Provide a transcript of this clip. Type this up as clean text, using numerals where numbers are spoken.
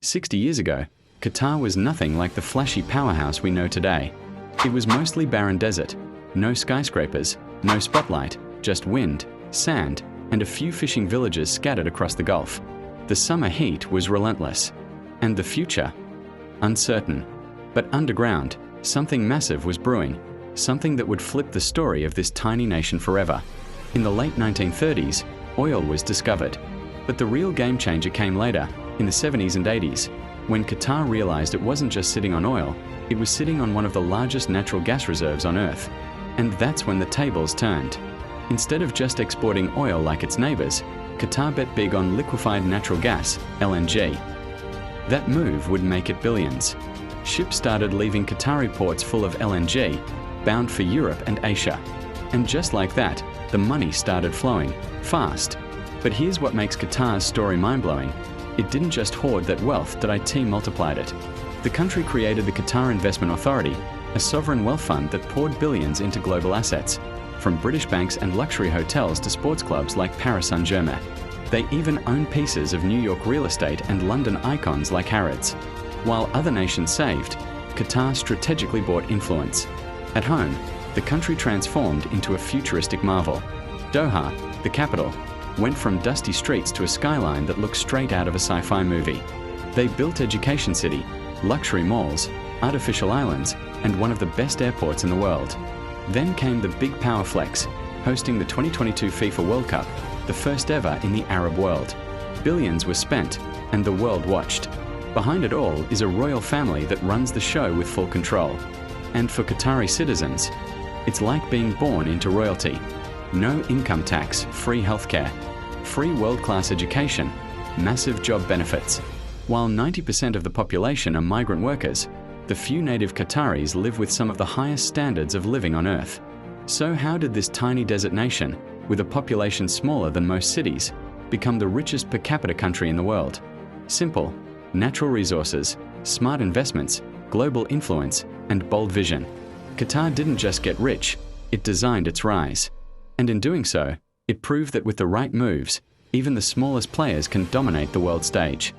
60 years ago, Qatar was nothing like the flashy powerhouse we know today. It was mostly barren desert, no skyscrapers, no spotlight, just wind, sand, and a few fishing villages scattered across the Gulf. The summer heat was relentless. And the future? Uncertain. But underground, something massive was brewing, something that would flip the story of this tiny nation forever. In the late 1930s, oil was discovered. But the real game changer came later, in the 70s and 80s, when Qatar realized it wasn't just sitting on oil, it was sitting on one of the largest natural gas reserves on Earth. And that's when the tables turned. Instead of just exporting oil like its neighbors, Qatar bet big on liquefied natural gas, LNG. That move would make it billions. Ships started leaving Qatari ports full of LNG, bound for Europe and Asia. And just like that, the money started flowing, fast. But here's what makes Qatar's story mind-blowing. It didn't just hoard that wealth, IT multiplied it. The country created the Qatar Investment Authority, a sovereign wealth fund that poured billions into global assets, from British banks and luxury hotels to sports clubs like Paris Saint-Germain. They even own pieces of New York real estate and London icons like Harrods. While other nations saved, Qatar strategically bought influence. At home, the country transformed into a futuristic marvel. Doha, the capital, went from dusty streets to a skyline that looked straight out of a sci-fi movie. They built Education City, luxury malls, artificial islands, and one of the best airports in the world. Then came the big power flex, hosting the 2022 FIFA World Cup, the first ever in the Arab world. Billions were spent, and the world watched. Behind it all is a royal family that runs the show with full control. And for Qatari citizens, it's like being born into royalty. No income tax, free healthcare, free world-class education, massive job benefits. While 90% of the population are migrant workers, the few native Qataris live with some of the highest standards of living on Earth. So how did this tiny desert nation, with a population smaller than most cities, become the richest per capita country in the world? Simple: natural resources, smart investments, global influence, and bold vision. Qatar didn't just get rich, it designed its rise. And in doing so, it proved that with the right moves, even the smallest players can dominate the world stage.